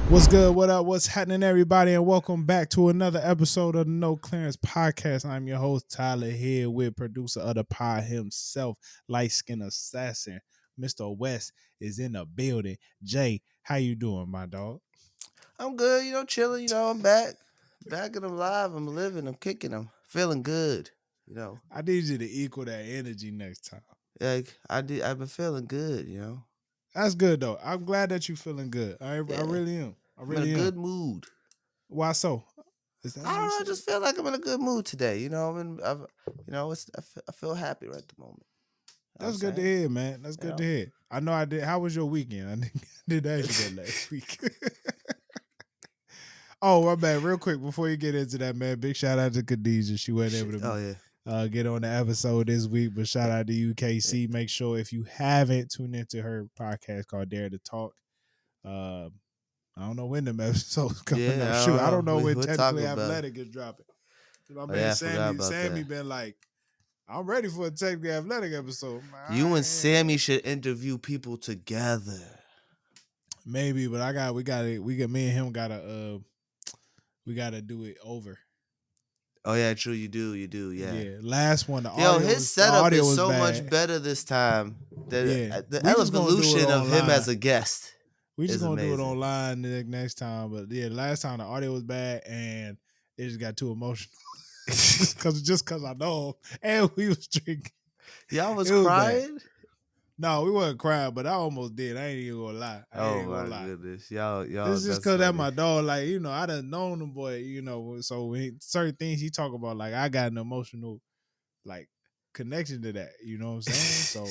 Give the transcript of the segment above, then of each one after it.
What's good? What up? What's happening, everybody? And welcome back to another episode of the No Clearance Podcast. I'm your host, Tyler, here with producer of the pod himself, light skin assassin. Mr. West is in the building. Jay, how you doing, my dog? I'm good, chilling, I'm back. Back and I'm alive, I'm living, I'm kicking, I'm feeling good. I need you to equal that energy next time. Like I've been feeling good. That's good though. I'm glad that you're feeling good. I Yeah. really am. I I'm in a really am. good mood. Why so? Is that I how don't you know, I say it? just feel like I'm in a good mood today. I feel happy right at the moment. You know what I'm That's good to saying? hear, man. That's You good to know? hear. I know I did. How was your weekend? I didn't ask you that last week. Oh, my bad. Real quick before you get into that, man. Big shout out to Khadijah. She wasn't able Oh to yeah. get on the episode this week, but shout out to Yeah. UKC. Make sure if you haven't tuned into her podcast called Dare to Talk. Uh, I don't know when them episodes coming Yeah, up. I Shoot, I don't don't know know. when We'll talk Technically about it. Athletic is dropping. My Oh man yeah, I forgot about Sammy that. been like, I'm ready for a Technically Athletic episode. You and Sammy should interview people together. Maybe, but me and him we gotta do it over. Oh yeah, true. You do. Yeah. Yeah, last one Yo, his the setup audio is was so bad. much better this time. Yeah, The we just gonna do it evolution of him online. as a guest We just is gonna do it amazing. online next time. But yeah, last time the audio was bad and it just got too emotional. just cause I know him and we was drinking. Y'all was It was bad. crying? No, we wasn't crying, but I almost did. I ain't even gonna lie. Oh my goodness. Y'all, It's just that's cause that funny. my dog, like, I done known him, boy, so certain things he talk about, like I got an emotional like connection to that. You know what I'm saying? So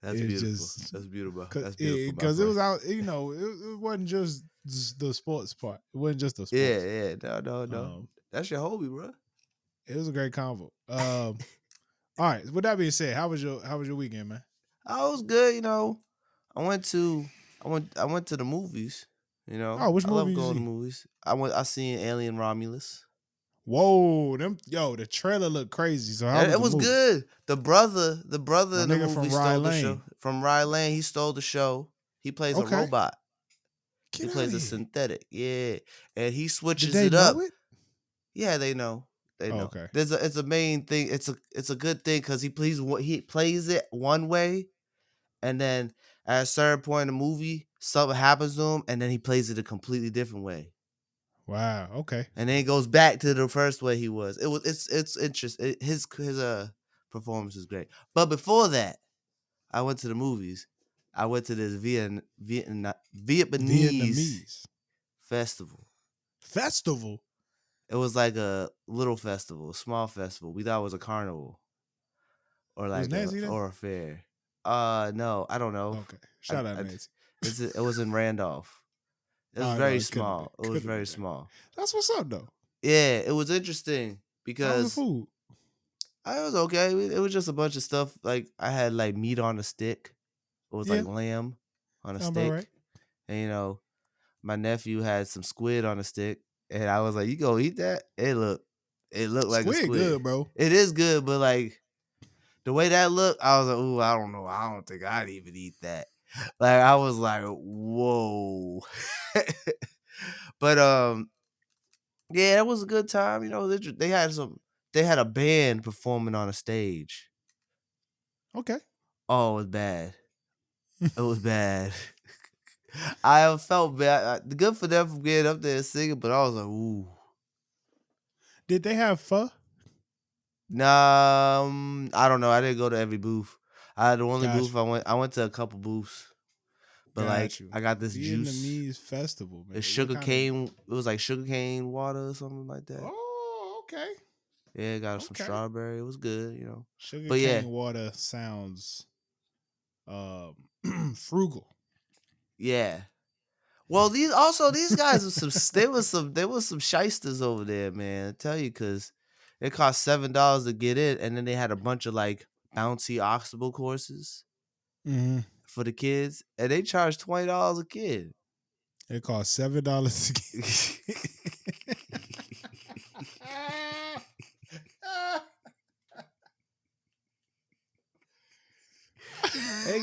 That's it's beautiful. just That's beautiful. cause That's beautiful, my it friend. was out, it wasn't just the sports part. It wasn't just the Yeah, sports. yeah. No. Um, That's your hobby, bro. it was a great convo. All right. With that being said, how was your weekend, man? I was good. I went to I went to the movies. Oh, which I love movie you going to see? movies. I seen Alien Romulus. Whoa, the trailer looked crazy. So how Yeah, was it the was movie? good. The brother My in the nigga movie from Rye stole the show Lane. from Rye Lane. He stole the show. He plays a Okay, robot. He get out of plays a here. synthetic. Yeah, and he Did switches they it know up. it? Yeah, they know. They Oh, know. okay. It's a main thing. It's a good thing because he plays it one way, and then at a certain point in the movie, something happens to him, and then he plays it a completely different way, Wow. Okay. and then he goes back to the first way he was. It's interesting. His performance is great. But before that, I went to the movies. I went to this Vietnamese Vietnamese festival. festival. It was like a little festival, a small festival. We thought it was a carnival or Was like Nancy there? a fair. No, I don't know. Okay. Shout out I Nancy. it was in Randolph. It was Oh no, very it couldn't have been. small. It was Couldn't have very been that. small. That's what's up though. Yeah, it was interesting How was the because food? I was okay. It was just a bunch of stuff. Like I had like meat on a stick. It was like Yeah, lamb on a sound about right. stick, and my nephew had some squid on a stick, and I was like, "You go eat that?" It looked like a Squid squid. good, bro. It is good, but like the way that looked, I was like, "Ooh, I don't know. I don't think I'd even eat that." Like I was like, "Whoa." But yeah, it was a good time. They had a band performing on a stage. Okay. Oh, it was bad. It was bad. I felt bad. Good for them for getting up there and singing, but I was like, ooh. Did they have pho? Nah, I don't know. I didn't go to every booth. The only Got booth you. I went to a couple booths. But Got like you. I got this juice. Vietnamese festival, man. It's What sugar kind of? cane. It was like sugar cane water or something like that. Oh, okay. Yeah, got some Okay. strawberry. It was good. But yeah, Sugarcane water sounds um frugal. yeah. Well, these guys were some shysters over there, man. I tell you, cause it cost $7 to get in, and then they had a bunch of like bouncy obstacle courses Mm-hmm. for the kids, and they charged $20 a kid. It costs $7 to get.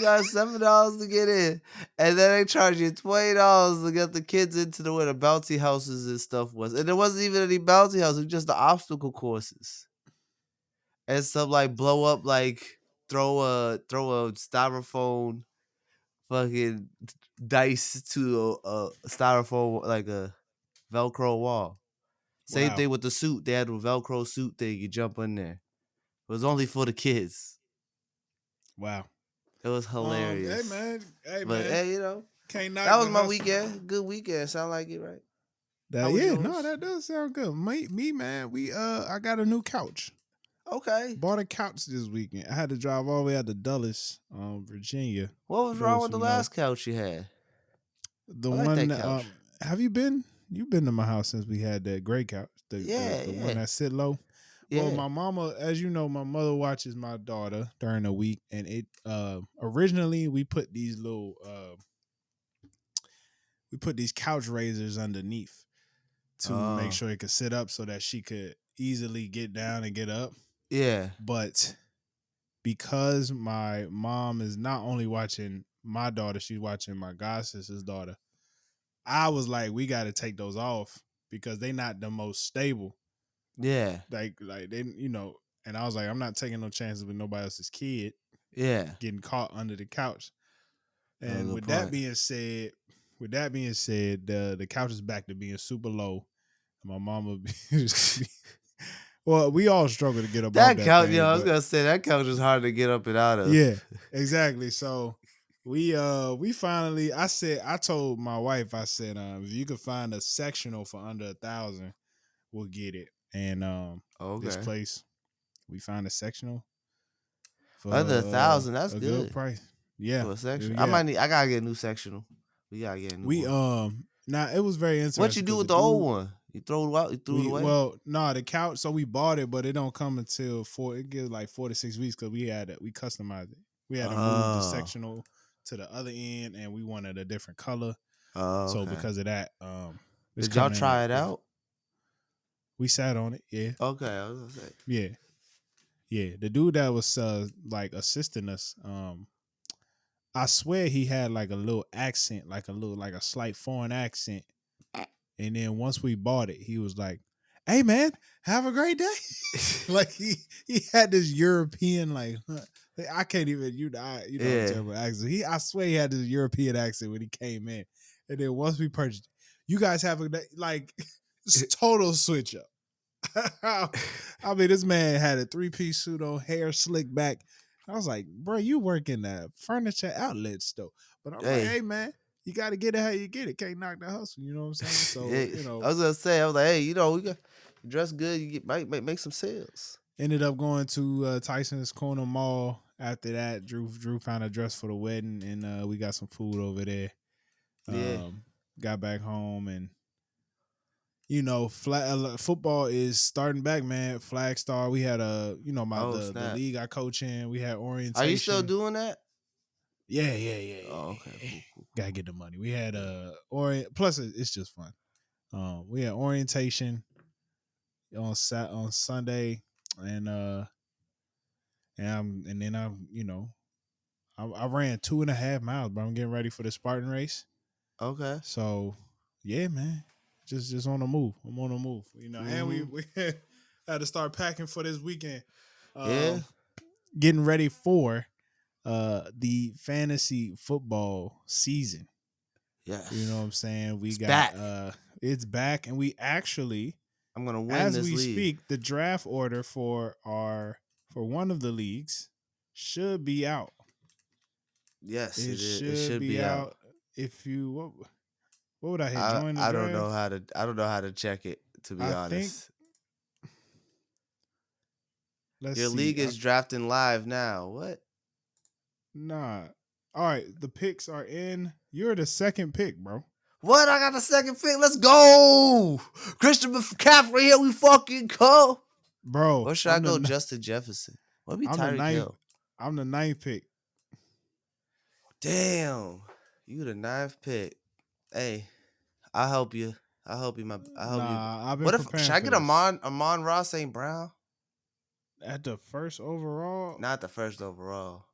got $7 to get in, and then they charge you $20 to get the kids into where the bouncy houses and stuff was, and there wasn't even any bouncy houses, it was just the obstacle courses and some like blow up, like throw a styrofoam fucking dice to a styrofoam like a Velcro wall. Same Wow. thing with the suit. They had a Velcro suit thing. You jump in there. It was only for the kids. Wow. It was Hey hilarious. man. Hey But man. hey, Can't knock that was the my hustle. weekend. Good weekend. Sound like it, right? How That was yeah, no, yours? that does sound good. Me, man, I got a new couch. Okay. Bought a couch this weekend. I had to drive all the way out to Dulles, Virginia. What For was wrong those with who the know. last couch you had? The I like that one couch. have you been? You've been to my house since we had that gray couch. Yeah, The one yeah, that sit low. Well, yeah. my mama, as you know, my mother watches my daughter during the week, and it originally we put these couch raisers underneath to make Oh, sure it could sit up so that she could easily get down and get up. yeah, But because my mom is not only watching my daughter, she's watching my god sister's daughter. I was like, we got to take those off because they not the most stable. yeah, Like they, And I was like, I'm not taking no chances with nobody else's kid yeah. getting caught under the couch. That was a And good point. with that being said, the couch is back to being super low. My mama, well, we all struggle to get above That that couch, thing, I was but gonna say that couch was hard to get up and out of. yeah, exactly. So we finally, I told my wife, I said, if you could find a sectional for under 1,000, we'll get it. And this Okay. place, we found a sectional for Under 1,000, that's a good good price. Yeah, for a section. yeah. I gotta get a new sectional. We gotta get a new We one. now it was very What you interesting do because the with the old dude one? You throw it out? You threw it we away? well no the couch, so we bought it, but it don't come until it gives like 4 to 6 weeks because we customized it. We had to move the Oh. sectional to the other end, and we wanted a different color. Oh, So okay. because of that, it's Did y'all coming in try it out? we sat on it. Yeah, Okay, I was gonna say. yeah, yeah. The dude that was like assisting us, I swear he had like a little accent, like a slight foreign accent. And then once we bought it, he was like, "Hey man, have a great day." Like he had this European like I can't even I'm Yeah. terrible accent. I swear he had this European accent when he came in. And then once we purchased it, you guys have a day, like it's total switch up. I mean, this man had a 3-piece suit on, hair slicked back. I was like, bro, you work in a furniture outlet store. But I'm like, Hey. hey man, you got to get it how you get it. Can't knock the hustle. You know what I'm saying? So, Hey. I was gonna say, I was like, hey, we got dress good, you might make some sales. ended up going to Tyson's Corner Mall. After that, Drew found a dress for the wedding, and we got some food over there. Yeah. Got back home, and football is starting back, man. Flag Star. We had Oh, the snap. league I coach in. We had Are you still orientation. doing that? Oh, okay, Yeah. cool. Gotta get the money. We had Yeah. plus it's just fun. We had orientation on Sunday, and then I ran 2.5 miles, but I'm getting ready for the Spartan race. Okay. So yeah, man, just on the move. I'm on the move, and we, Mm-hmm. we had to start packing for this weekend. Yeah. Getting ready for the fantasy football season. You know what Yes. I'm saying? We It's got back. it's back, and we actually, I'm gonna win as this we league. speak, the draft order for one of the leagues should be out. Yes, It it is. It should should be be out. out. If you what would I hit? I Join the I don't know draft. how to check it, to be I think. honest. Let's Your see. league is drafting live now. What? Nah. All right, the picks are in. You're the second pick, bro. What? I got the second pick. Let's go. Christian McCaffrey, here we fucking go. Bro, Or should I go Justin Jefferson? What be I'm the Tyreek ninth. Hill? I'm the ninth pick. Damn. You the ninth pick. Hey, I'll help you. I'll help you. Nah, I've been What if should preparing I for get this. Amon Ross St. Brown? At the first overall, Not the first overall.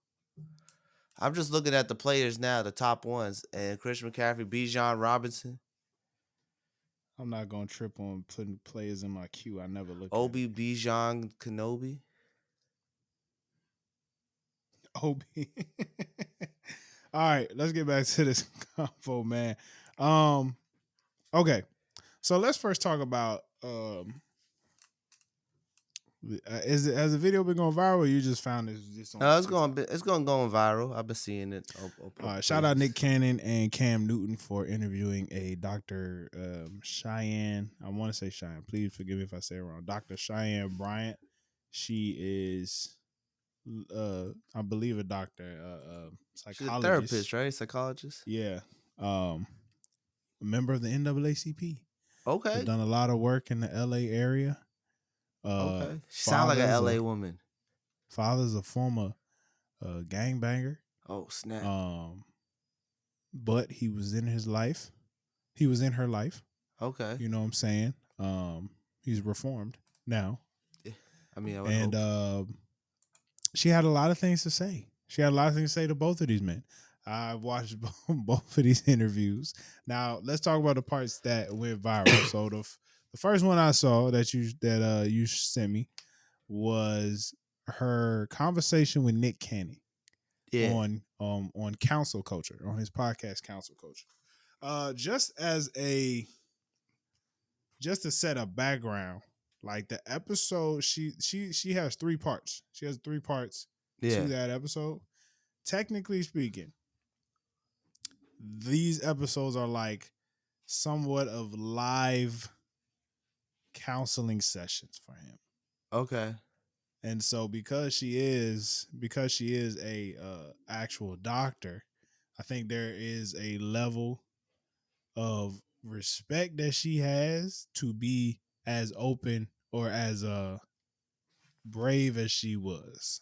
I'm just looking at the players now, the top ones, and Christian McCaffrey, Bijan Robinson, I'm not gonna trip on putting players in my queue. I never look at it. Obi Bijan Kenobi. OB. All right, let's get back to this convo, man. Um, okay, so let's first talk about has the video been going viral? Or you just found this just on TikTok? It's going viral. I've been seeing it Shout out places. Nick Cannon and Cam Newton for interviewing a Dr. Cheyenne. I want to say Cheyenne. Please forgive me if I say it wrong. Dr. Cheyenne Bryant. She is, I believe, a doctor, She's a psychologist. therapist, right? Psychologist. Yeah, a member of the NAACP. Has Okay. done a lot of work in the LA area. Okay. She sounds like an Father's LA a woman. father's a former gangbanger. Oh, snap. Um, but he was in his life. He was in her life. Okay. You know what I'm saying? He's reformed now, Yeah, I mean, I would and hope. she had a lot of things to say. She had a lot of things to say to both of these men. I watched both of these interviews. Now let's talk about the parts that went viral. So the first one I saw that you sent me was her conversation with Nick Cannon Yeah. on Council Culture, on his podcast Council Culture. Just to set a background, like the episode, she has three parts. She has three parts to Yeah. that episode. Technically speaking, these episodes are like somewhat of live counseling sessions for him. Okay. And so because she is a actual doctor, I think there is a level of respect that she has to be as open or as brave as she was.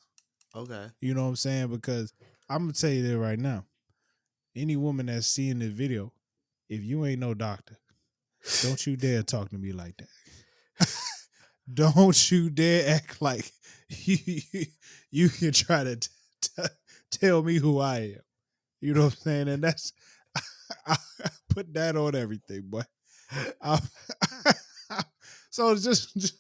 Okay. You know what I'm saying? Because I'm gonna tell you that right now. Any woman that's seeing this video, if you ain't no doctor, don't you dare talk to me like that. Don't you dare act like you can try to tell me who I am. You know what I'm saying? And that's I put that on everything, boy. I, so just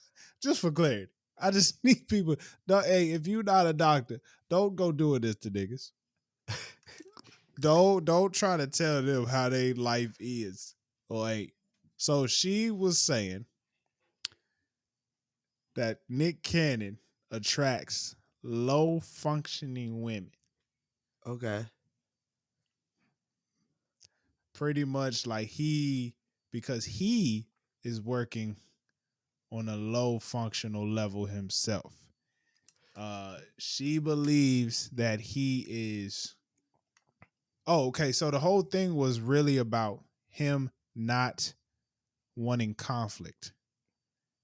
for clarity, I just need people. Hey, if you're not a doctor, don't go doing this to niggas. Don't try to tell them how their life is or ain't. So she was saying that Nick Cannon attracts low functioning women. Okay. Pretty much like because he is working on a low functional level himself. She believes that he is. Oh, okay. So the whole thing was really about him not wanting conflict.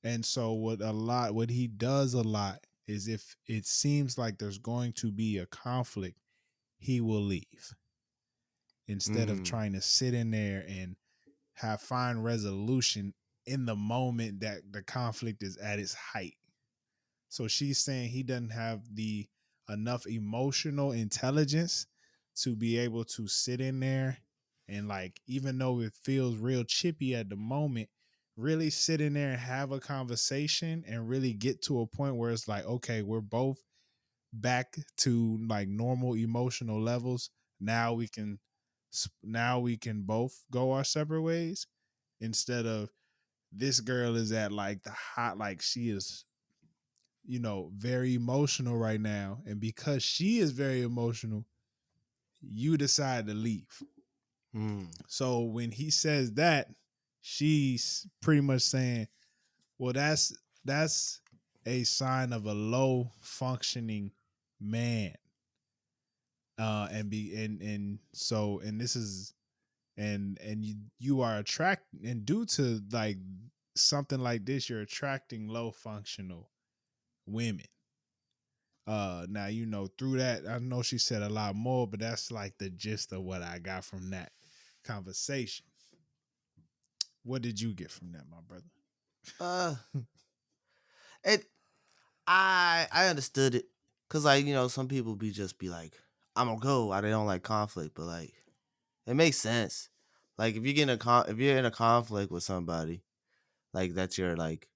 And so what he does a lot is if it seems like there's going to be a conflict, he will leave instead of Mm. trying to sit in there and find resolution in the moment that the conflict is at its height. So she's saying he doesn't have the enough emotional intelligence to be able to sit in there and, like, even though it feels real chippy at the moment, really sit in there and have a conversation and really get to a point where it's like, okay, we're both back to like normal emotional levels. Now we can both go our separate ways, instead of this girl is at like the hot, like she is, very emotional right now. And because she is very emotional, you decide to leave. Mm. So when he says that, she's pretty much saying, well, that's a sign of a low functioning man. And this is, and you are attracted, and due to like something like this, you're attracting low functional women. Now, through that, I know she said a lot more, but that's like the gist of what I got from that conversation. What did you get from that, my brother? Uh, it. I understood it, cause like some people be like, I'm gonna go. I don't like conflict, but like it makes sense. Like if you get in if you're in a conflict with somebody, like that's your like,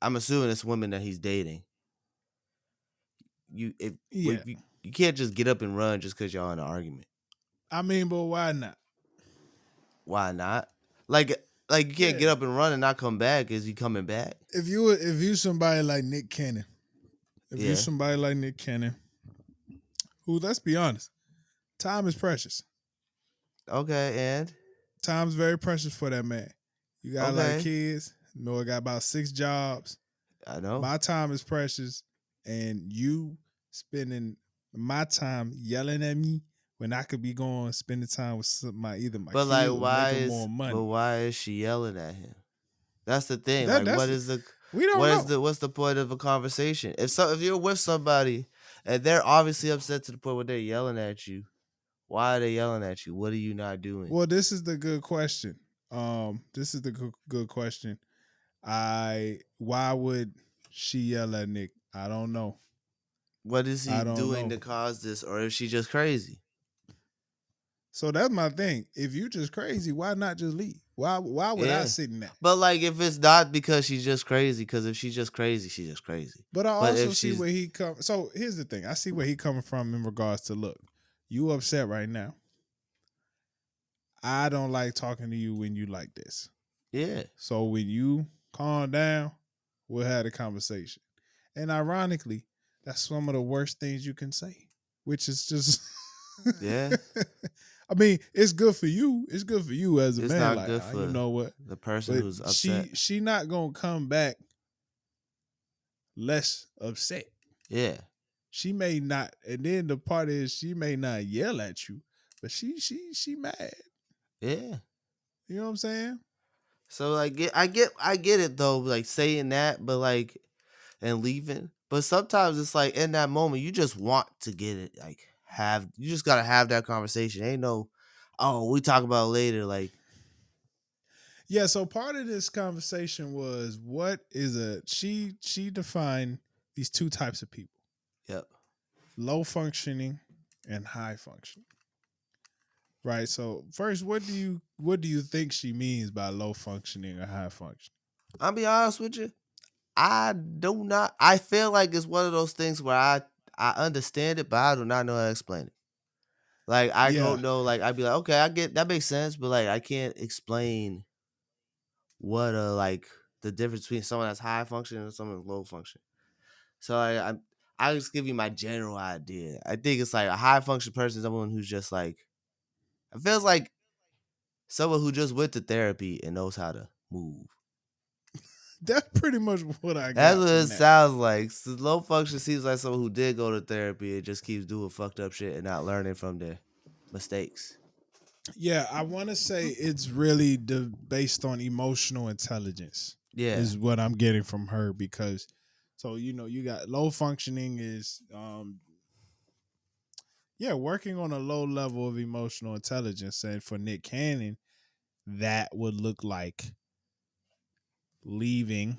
I'm assuming it's women that he's dating. Yeah. You can't just get up and run just because y'all in an argument. I mean, but why not? Why not? Like you can't Yeah. get up and run and not come back. Is he coming back? If you somebody like Nick Cannon, if you Yeah. somebody like Nick Cannon, who, let's be honest, time is precious. Okay. And Time's very precious for that man. You got like okay. kids. Noah got about 6 jobs. I know. My time is precious, and you spending my time yelling at me when I could be going spending time with either my But like, kids or making more money. why is she yelling at him? That's the thing. That Like, that's we don't know. what's the point of a conversation? If you're with somebody and they're obviously upset to the point where they're yelling at you, why are they yelling at you? What are you not doing? Well, this is the good question. This is the good question. Why would she yell at Nick? I don't know. What is he I don't doing know. to cause this, or is she just crazy? So that's my thing. If you just crazy, why not just leave? Why would I Yeah. sit in that? But like, if it's not because she's just crazy, because if she's just crazy, she's just crazy. But I But also if see she's where he come. So here's the thing. I see where he coming from in regards to, look, you upset right now. I don't like talking to you when you like this. yeah, So when you calm down, we'll have a conversation. And ironically, that's some of the worst things you can say, which is just yeah, I mean, it's good for you. It's good for you as a it's man. not Like, good you for know what? the person But who's upset. she not gonna come back less upset. Yeah, She may not, and then the part is she may not yell at you, but she mad. yeah. You know what I'm saying? So like, I get it though, like saying that, but like, and leaving. But sometimes it's like in that moment, you just want to get it, like you just gotta have that conversation. Ain't no, oh, we talk about it later. Like, Yeah. So part of this conversation was, what is she defined these two types of people: yep, low functioning and high functioning. Right. So first, what do you think she means by low functioning or high functioning? I'll be honest with you. I do not. I feel like it's one of those things where I understand it, but I do not know how to explain it. Like I Yeah. don't know. Like I'd be like, okay, I get that makes sense, but like I can't explain what like the difference between someone that's high functioning and someone that's low functioning. So I just give you my general idea. I think it's like a high function person is someone who's just like, it feels like someone who just went to therapy and knows how to move. That's pretty much what I That's got what it from that. sounds like. So low function seems like someone who did go to therapy and just keeps doing fucked up shit and not learning from their mistakes. Yeah, I want to say it's really based on emotional intelligence Yeah. is what I'm getting from her, because so you got low functioning is yeah, working on a low level of emotional intelligence, and for Nick Cannon that would look like leaving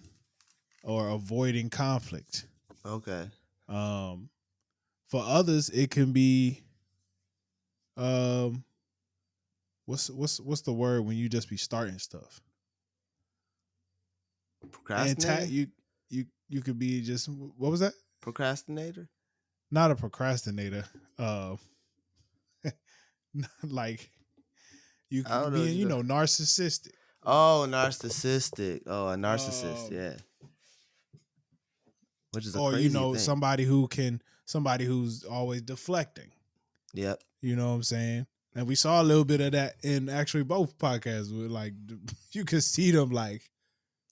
or avoiding conflict. Okay. Um for others it can be um what's the word when you just be starting stuff? And Procrastinating? you could be just, what was that? Procrastinator? Not a procrastinator. Like you I don't could know be, what you know. narcissistic. Oh, narcissistic. Oh, a narcissist. Um, Yeah. Which is a or crazy thing. somebody who's always deflecting. Yep. You know what I'm saying? And we saw a little bit of that in actually both podcasts. Where like you could see them like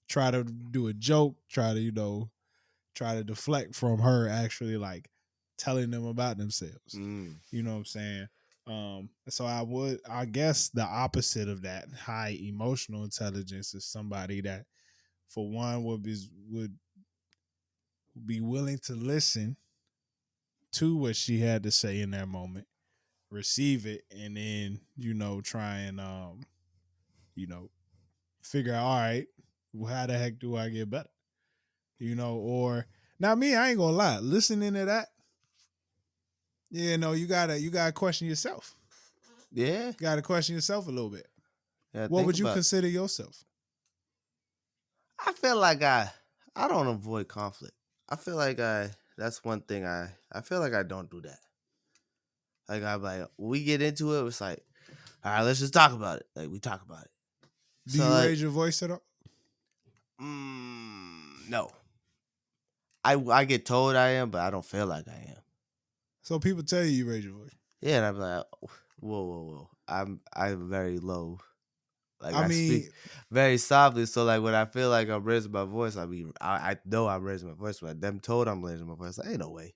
try to do a joke, try to deflect from her actually like telling them about themselves. Mm. You know what I'm saying? So I guess the opposite of that, high emotional intelligence, is somebody that, for one, would be willing to listen to what she had to say in that moment, receive it, and then try and you know figure out, all right, well, how the heck do I get better? Or now, me, I ain't gonna lie, listening to that, Yeah, no, you gotta question yourself. Yeah, You gotta question yourself a little bit. yeah. What Think would you about. consider yourself? I feel like I don't avoid conflict. I feel like that's one thing I feel like I don't do that. Like I'm like we get into it, it's like, all right, let's just talk about it. Like we talk about it. Do So you like, raise your voice at all? no. I get told I am, but I don't feel like I am. So people tell you raise your voice. Yeah, and I'm like, whoa. I'm very low. Like I I mean, speak very softly. So like when I feel like I'm raising my voice, I know I'm raising my voice, but them told I'm raising my voice. Like, ain't no way.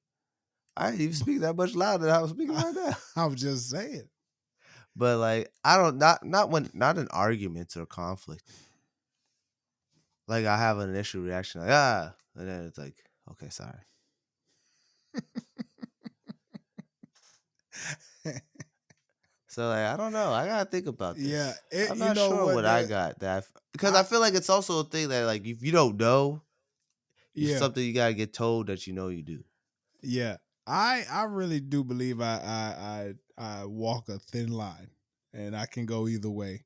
I ain't even speak that much louder than I was speaking right now. I was just saying. But like I don't not in arguments or conflict. Like I have an initial reaction, like and then it's like, okay, sorry. So like I don't know. I gotta think about Yeah, this. I'm you not know sure what? what I got because I I feel like it's also a thing that like if you don't know, it's yeah something you gotta get told that you know you do. yeah. I really do believe I walk a thin line, and I can go either way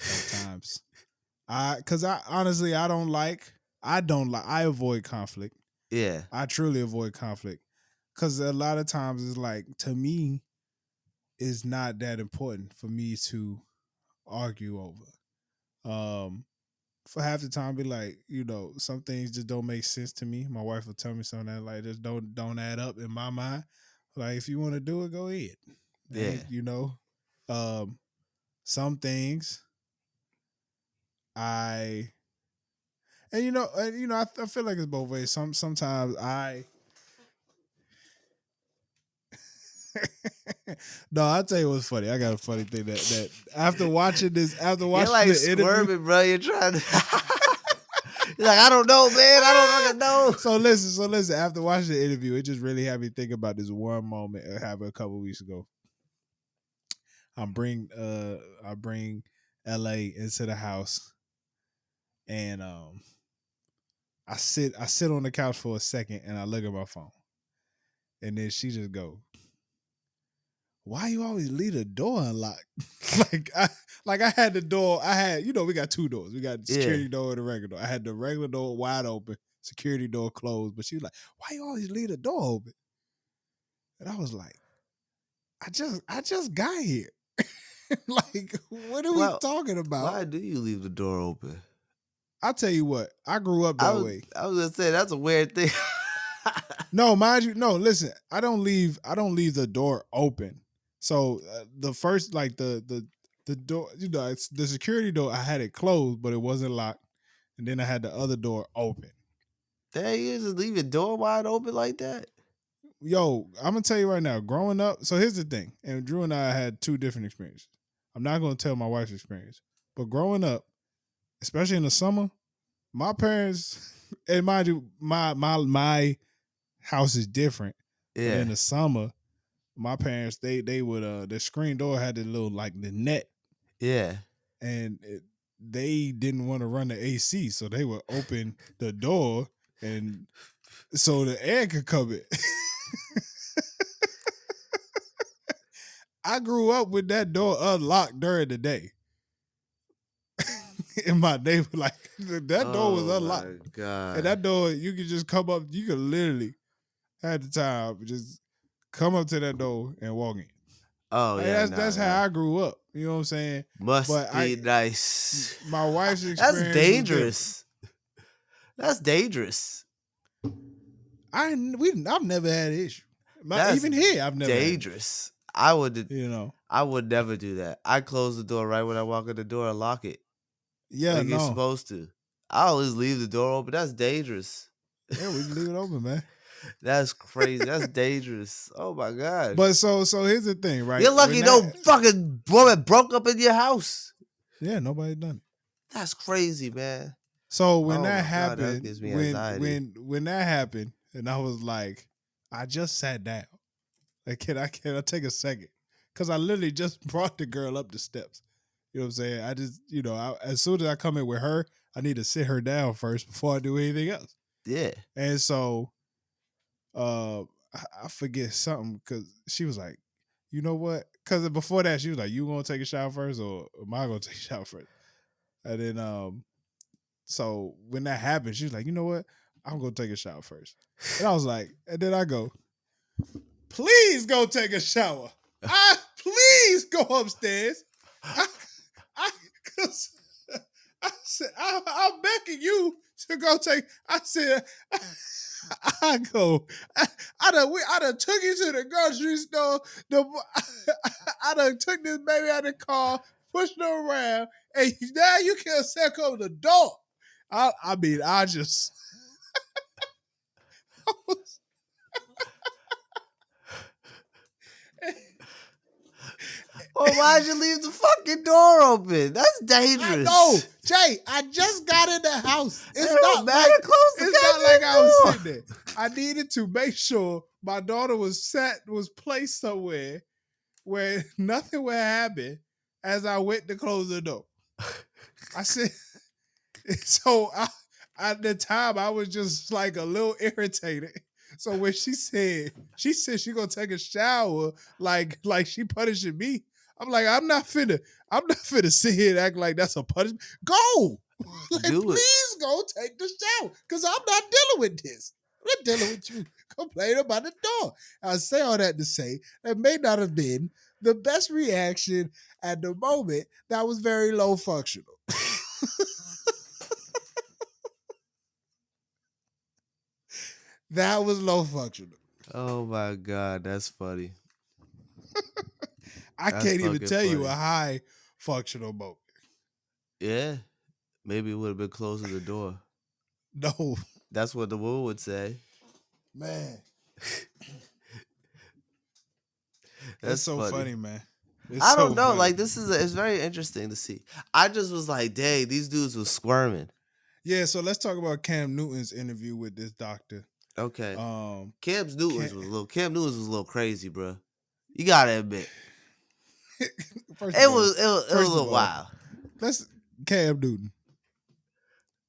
at times. Cause I honestly I avoid conflict. Yeah, I truly avoid conflict because a lot of times it's like to me it's not that important for me to argue over. For half the time, be like, some things just don't make sense to me. My wife will tell me something that like just don't add up in my mind. Like if you want to do it, go ahead. yeah. And um, some things I I feel like it's both ways. Sometimes I no, I'll tell you what's funny. I got a funny thing that after You're watching like the interview. squirming, bro. You're trying to. You're like, I don't know, man. I don't fucking know. So listen. After watching the interview, it just really had me think about this one moment it happened a couple weeks ago. I bring LA into the house, and I sit on the couch for a second, and I look at my phone, and then she just go, why you always leave the door unlocked? like I had the door. I had we got two doors. We got the Yeah. security door and the regular door. I had the regular door wide open, security door closed. But she was like, "Why you always leave the door open?" And I was like, "I just got here. Like, what are we Well, talking about?" why do you leave the door open? I tell you what, I grew up that way. I was gonna say that's a weird thing. No, mind you, no. Listen, I don't leave the door open. So the first, like the door, it's the security door. I had it closed, but it wasn't locked, and then I had the other door open. There you just leave your door wide open like that. Yo, I'm gonna tell you right now. Growing up, so here's the thing, and Drew and I had two different experiences. I'm not gonna tell my wife's experience, but growing up, especially in the summer, my parents, and mind you, my house is different, but Yeah, in the summer my parents they would the screen door had the little like the net, yeah. and they didn't want to run the AC, so they would open the door and so the air could come in. I grew up with that door unlocked during the day. In my neighbor, like that door was Oh unlocked, my and god. that door you could just come up. You could literally at the time just come up to that door and walk in. Oh Like yeah, that's nah. how I grew up. You know what I'm saying? But Must be nice. my wife's That's experience was different. dangerous. That's dangerous. I've never had an issue. That's Even here, I've never had an issue. dangerous. You know? I would never do that. I close the door right when I walk in the door and lock it Yeah, like you're no. supposed to. I always leave the door open. That's dangerous. Yeah, we can leave it open, man. That's crazy. That's dangerous. Oh my gosh. But so here's the thing, right? You're lucky no fucking woman broke up in your house. Yeah, nobody done it. That's crazy, man. So when Oh that my god, that happened, gives me when anxiety. when when that happened, and I was like, I just sat down. Like, can I take a second? Because I literally just brought the girl up the steps. You know what I'm saying? I just, as soon as I come in with her, I need to sit her down first before I do anything else. Yeah. And so, I forget something because she was like, you know what? Because before that, she was like, you gonna take a shower first or am I gonna take a shower first? And then so when that happened, she was like, you know what? I'm gonna take a shower first. And I was like, and then I go, please go take a shower. Please go upstairs. I, cause I said, I'm begging you to go take. I said, I go. I done took you to the grocery store. I done took this baby out of the car, pushed her around, and now you can't set over the door. I mean, I just. I was, Well, why'd you leave the fucking door open? That's I dangerous. know, Jay. I just got in the house. It don't matter. Close the It's not like I was goddamn sitting there. I needed to make sure my daughter was placed somewhere where nothing would happen as I went to close the door. I said, so at the time I was just like a little irritated. So when she said she gonna take a shower like she punishing me, I'm like, I'm not finna sit here and act like that's a punishment. Go, like, Do it. please go take the shower because I'm not dealing with this. I'm not dealing with you complaining about the door. I say all that to say that may not have been the best reaction at the moment. That was very low functional. That was low functional. Oh my God, that's funny. I That's can't even fucking tell you a funny. high functional moment. Yeah, maybe it would have been close to the door. No, That's what the woman would say. man. It's That's so funny. funny, man. It's I don't so know. funny. Like it's very interesting to see. I just was like, dang, these dudes was squirming. Yeah, so let's talk about Cam Newton's interview with this doctor. Okay. Um, Cam Cam, Newton's was a little crazy, bro. You gotta admit. first of It all, was it was, it was a little wild. let's Cam Newton.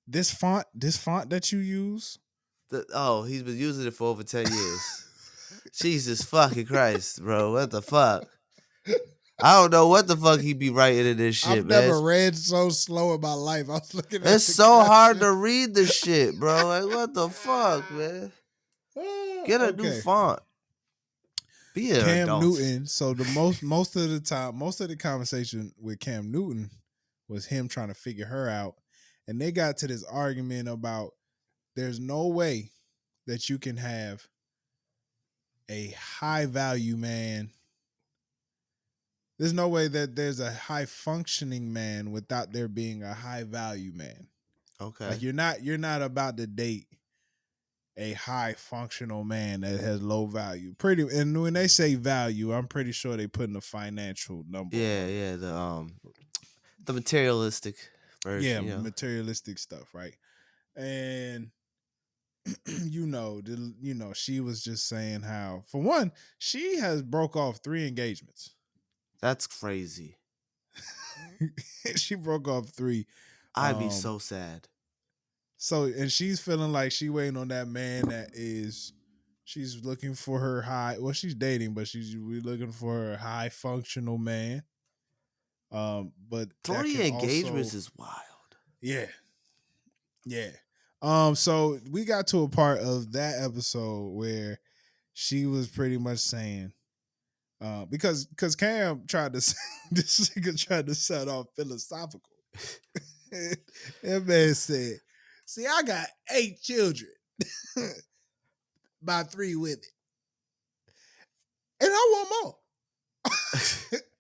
This font that you use. He's been using it for over 10 years. Jesus fucking Christ, bro. What the fuck? I don't know what the fuck he be writing in this shit, I've man. never read so slow in my life. I was looking at It's so hard to read this shit, bro. Like, what the fuck, man? Get a new Okay. font. Be an Cam adult. Newton. So the most of the time, most of the conversation with Cam Newton was him trying to figure her out, and they got to this argument about there's no way that you can have a high value man. There's no way that there's a high functioning man without there being a high value man. Okay. Like you're not about to date a high functional man that has low value. And when they say value, I'm pretty sure they put in a financial number. Yeah, the materialistic version, Yeah, materialistic stuff, right? And she was just saying how, for one, she has broke off 3 engagements. That's crazy. She broke off 3. I'd be so sad. So, and she's feeling like she waiting on that man she's looking for her high. Well, she's dating, but she's looking for her high functional man. But 3 engagements is wild. Yeah. Yeah. So we got to a part of that episode where she was pretty much saying, because Cam tried to this nigga tried to set off philosophical. That man said, "See, I got 8 children by 3 women, and I want more."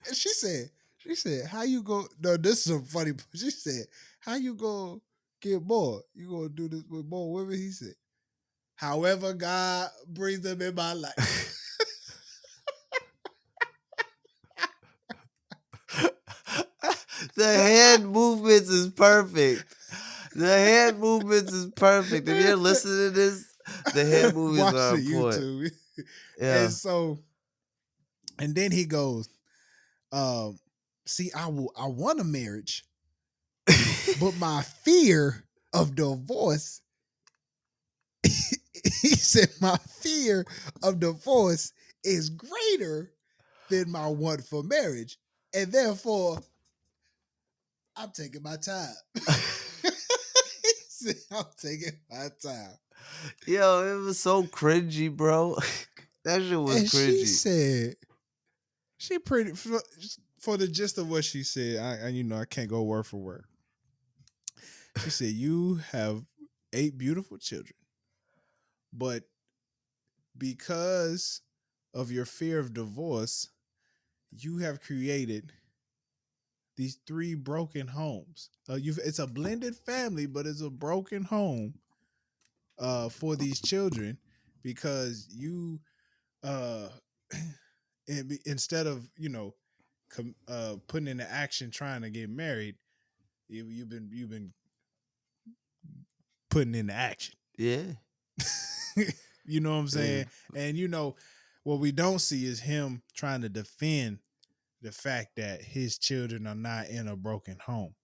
And she said, "How you go?" No, this is a funny. She said, "How you go get more? You gonna do this with more women?" He said, "However God brings them in my life." The hand movements is perfect. The hand movements is perfect. If you're listening to this, the hand movements Watch are the important. YouTube. Yeah. And so, and then he goes, "See, I want a marriage, but my fear of divorce He said, my fear of divorce is greater than my want for marriage. And therefore, I'm taking my time. He said, I'm taking my time. Yo, it was so cringy, bro. That shit was And she cringy. said, she pretty, for the gist of what she said, I can't go word for word. She said, you have 8 beautiful children, but because of your fear of divorce, you have created these 3 broken homes. It's a blended family, but it's a broken home for these children because you uh instead of putting into action trying to get married, you've been putting into action. Yeah. You know what I'm Yeah. saying? And what we don't see is him trying to defend the fact that his children are not in a broken home.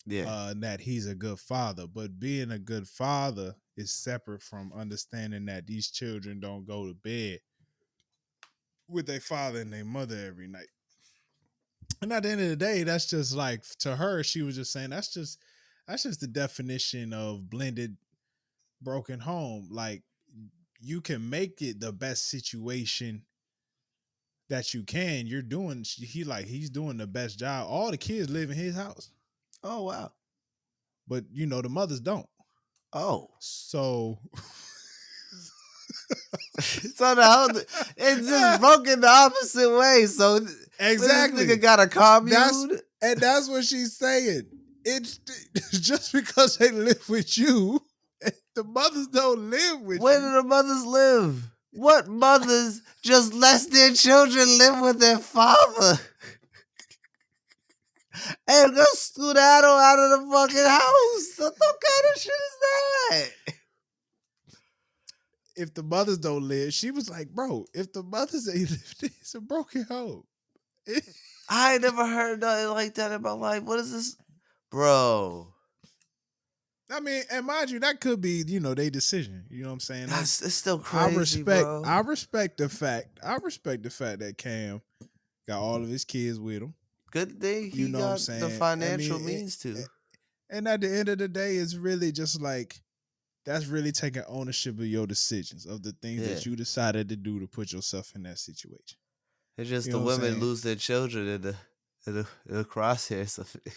Yeah. That he's a good father, but being a good father is separate from understanding that these children don't go to bed with their father and their mother every night. And at the end of the day, that's just like, to her, she was just saying that's just the definition of blended broken home. Like, you can make it the best situation that you can. He's doing the best job. All the kids live in his house, Oh wow. but the mothers don't. Oh. So So it's just broken the opposite way. So exactly, this nigga got a that's commune. that's what she's saying. It's just because they live with you, the mothers don't live with Where you. do the mothers live? What mothers just let their children live with their father? Hey, go skedaddle out of the fucking house. What kind of shit is that? If the mothers don't live, she was like, bro, if the mothers ain't lived, it's a broken home. I ain't never heard nothing like that in my life. What is this? Bro. I mean, and mind you, that could be, their decision. You know what I'm saying? It's still I crazy, respect bro. I respect the fact that Cam got all of his kids with him. Good thing You he know what I'm got the saying? I financial mean, means to. and at the end of the day, it's really just like, that's really taking ownership of your decisions, of the things Yeah. that you decided to do to put yourself in that situation. It's just You the know what I'm women saying? lose their children in the crosshairs of it.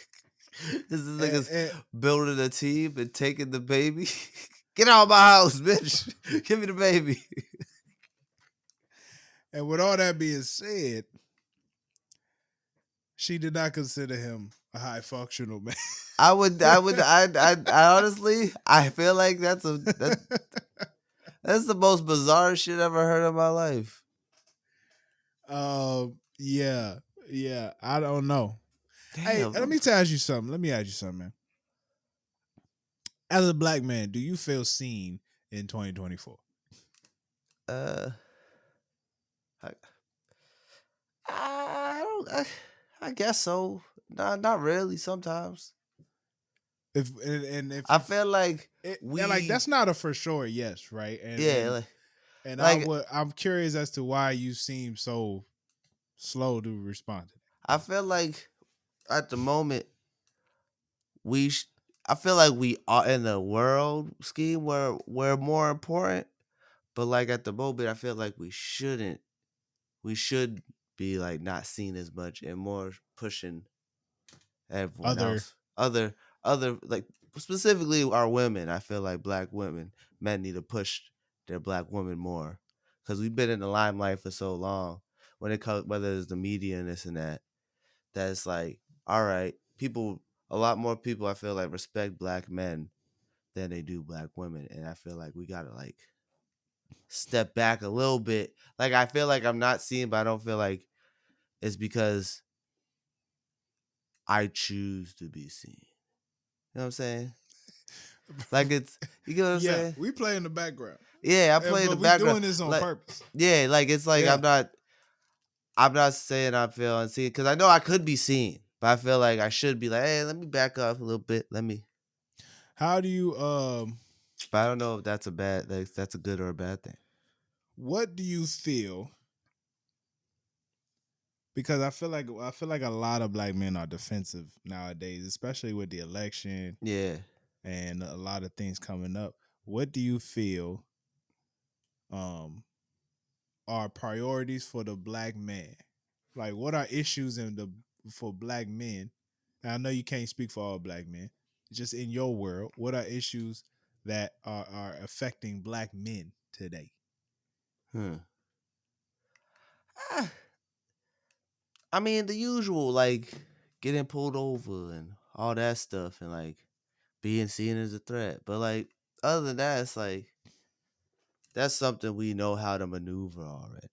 This nigga's And, building a team and taking the baby. Get out of my house, bitch. Give me the baby. and with all that being said, she did not consider him a high functional man. I honestly, I feel like that's the most bizarre shit I ever heard in my life. Yeah, yeah. I don't know. Hey, let Damn. me ask you something. Man. As a black man, do you feel seen in 2024? Uh, I, I don't. I guess so. Not really. Sometimes If I you feel like and like, we, that's not a for sure yes, right? yeah, And like I'm curious as to why you seem so slow to respond to that. I feel like at the moment we I feel like we are in a world scheme where we're more important, but like at the moment I feel like we should be like not seen as much and more pushing everyone Other else. Other like specifically our women, I feel like black women, men need to push their black women more. Cause we've been in the limelight for so long when it comes whether it's the media and this and that it's like, all right, a lot more people I feel like respect black men than they do black women. And I feel like we gotta like step back a little bit. Like I feel like I'm not seen, but I don't feel like it's because I choose to be seen. You know what I'm saying? Like it's you get what I'm yeah, saying? we play in the background, Yeah, I play in the but we background. doing this on Like purpose. yeah, like it's like Yeah. I'm not saying I feel unseen because I know I could be seen, but I feel like I should be like, hey, let me back up a little bit. Let me How do you But I don't know if that's a bad, like, that's a good or a bad thing. What do you feel? Because I feel like a lot of black men are defensive nowadays, especially with the election Yeah. and a lot of things coming up. What do you feel um are priorities for the black man? Like, what are issues in the for black men? And I know you can't speak for all black men. Just in your world, what are issues that are affecting black men today? Hmm. Ah, I mean, the usual, like getting pulled over and all that stuff, and like being seen as a threat. But like, other than that, it's like that's something we know how to maneuver already.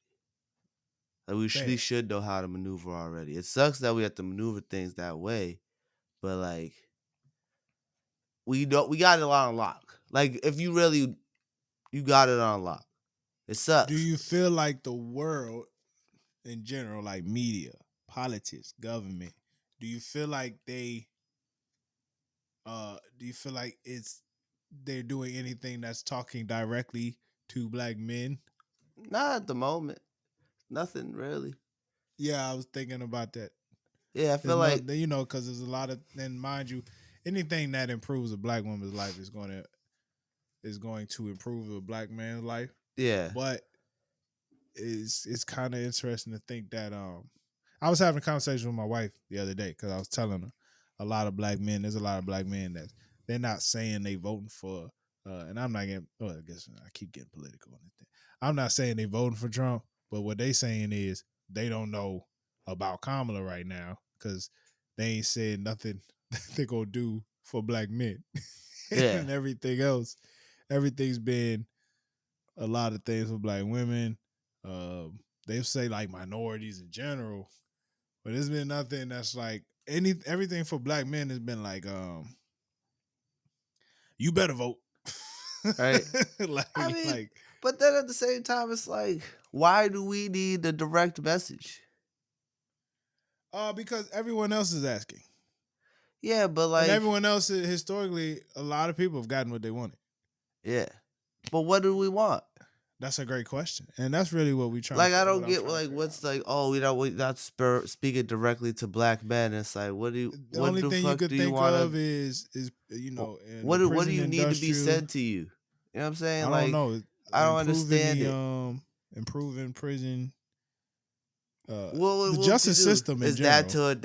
Like we Fair. should know how to maneuver already. It sucks that we have to maneuver things that way, but like we got it on lock. Like if you really you got it on lock. It Do sucks. you feel like the world in general, like media, politics, government, do you feel like do you feel like they're doing anything that's talking directly to black men? Not at the moment. Nothing really. Yeah, I was thinking about that. Yeah, I There's feel no, like because there's a lot of, and mind you, anything that improves a black woman's life is going to improve a black man's life. yeah, But it's kind of interesting to think that I was having a conversation with my wife the other day because I was telling her a lot of black men. There's a lot of black men that they're not saying they voting for. And I'm not getting. Well, I guess I keep getting political on this thing. I'm not saying they voting for Trump, but what they saying is they don't know about Kamala right now because they ain't said nothing that they gonna do for black men, yeah, and everything else. Everything's been a lot of things for black women. They say like minorities in general, but there's been nothing that's like everything for black men has been like you better vote. right. I like mean, like but then at the same time, it's like, why do we need the direct message? because everyone else is asking. Yeah, but And like, everyone else historically a lot of people have gotten what they wanted. yeah, but what do we want? That's a great question. And that's really what Like, I what don't I'm get trying to like figure out. what's like, oh, we not speaking directly to black men. It's like, The what only the thing you fuck do could you think want of to? is in the What do prison you need to be industrial. said to you? You know what I'm saying? I don't Like, know, I don't improving understand the it. improving prison What the would you justice do? system in Is that general. to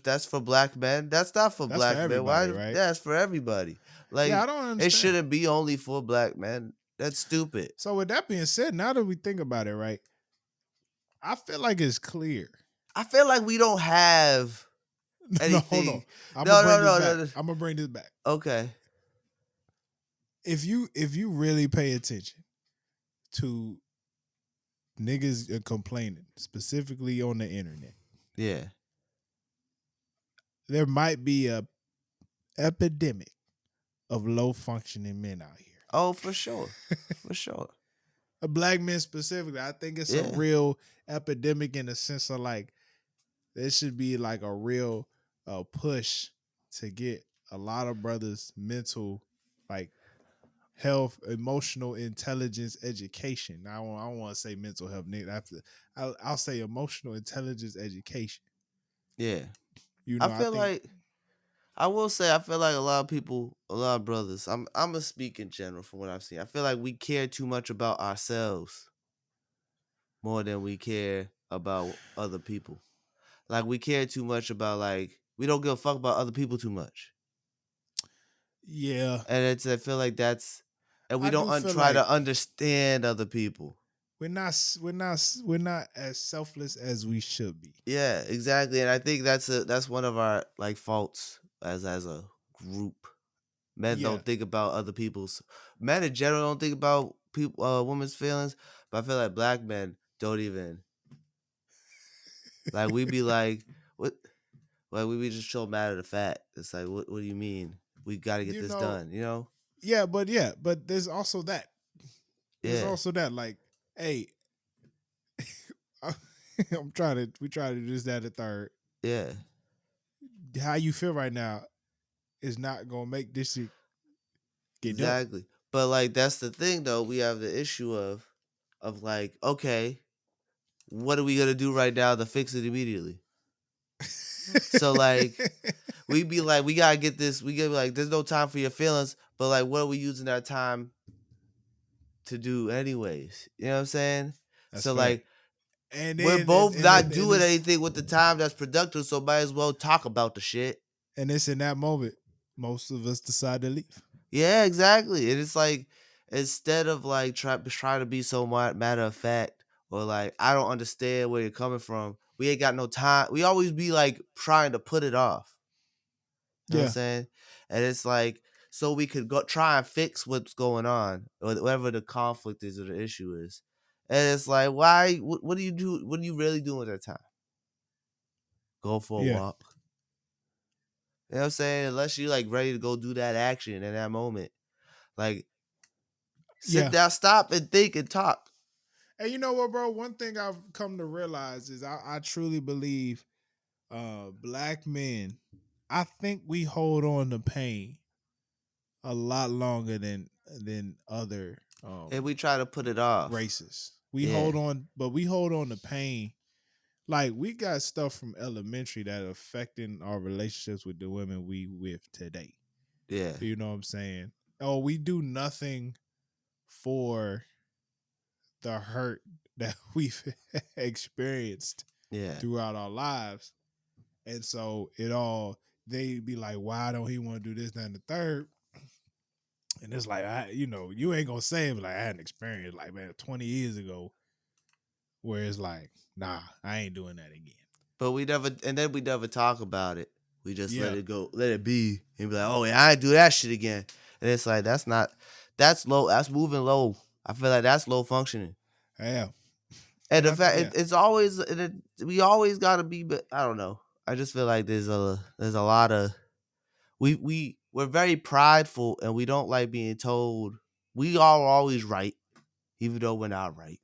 that's for black men? That's not for That's for black men. everybody, Why? right? That's for everybody. Yeah, I Like don't it understand. shouldn't be only for black men. That's stupid. So with that being said, now that we think about it, right, I feel like it's clear. I feel like we don't have No, hold on. anything. I'm gonna No, bring no, this no, back. no, no. I'm gonna bring this back. Okay. If you really pay attention to niggas complaining, specifically on the internet, Yeah. there might be a epidemic of low functioning men out here. Oh, for sure. For sure. Black men specifically, I think it's a Yeah. real epidemic in the sense of like there should be like a real push to get a lot of brothers mental like health, emotional intelligence education. I don't want to say mental health. I'll say emotional intelligence education. Yeah. I I feel think like I will say I feel like a lot of people, a lot of brothers. I'm gonna speak in general from what I've seen. I feel like we care too much about ourselves more than we care about other people. Like we care too much about like we don't give a fuck about other people too much. yeah, And I feel like that's and we I don't do feel try like to understand other people. we're not as selfless as we should be. Yeah, exactly. And I think that's one of our like faults as a group. Men Yeah, don't think about other people's men in general don't think about people women's feelings, but I feel like black men don't even like we be like what like we be just so mad at the fact. It's like what do you mean? We gotta get you this know, done, you know? but there's also that. There's Yeah, also that. Like, hey, we try to do this, that, the third. yeah. How you feel right now is not gonna make this shit get done. Exactly. But like that's the thing though. We have the issue of like, okay, what are we gonna do right now to fix it immediately? So like we be like, we gotta get this. We gotta be like, there's no time for your feelings. But like, what are we using that time to do anyways? You know what I'm saying? That's So fact. like, And we're then both not and doing anything with the time that's productive. So might as well talk about the shit. it's in that moment most of us decide to leave. Yeah, exactly. And it's like instead of like try to be so matter of fact or like I don't understand where you're coming from. We ain't got no time. We always be like trying to put it off. You know what I'm Yeah, saying? And it's like so we could go try and fix what's going on or whatever the conflict is or the issue is. And it's like, why? What do you do? What are you really doing at that time? Go for a yeah, walk. You know what I'm saying? Unless you like ready to go do that action in that moment, like sit yeah. down, stop, and think and talk. And you know what, bro? One thing I've come to realize is I truly believe black men, I think we hold on to pain a lot longer than other And we try to put it off. races. We Yeah, hold on, but we hold on to pain. Like we got stuff from elementary that are affecting our relationships with the women we with today. yeah, You know what I'm saying? Oh, we do nothing for the hurt that we've experienced yeah. throughout our lives. And so it all they be like, why don't he want to do this, that, and the third? And it's like you ain't gonna say it, but like I had an experience like man 20 years ago where it's like, nah, I ain't doing that again. But we never, and then we never talk about it. We just let Yeah. it go, let it be, and be like, oh yeah, I ain't do that shit again. And it's like that's not, that's low, that's moving low. I feel like that's low functioning. Yeah. And And the fact yeah. it's always, we always gotta be, but I don't know. I just feel like there's a lot of we're very prideful and we don't like being told we are always right, even though we're not right.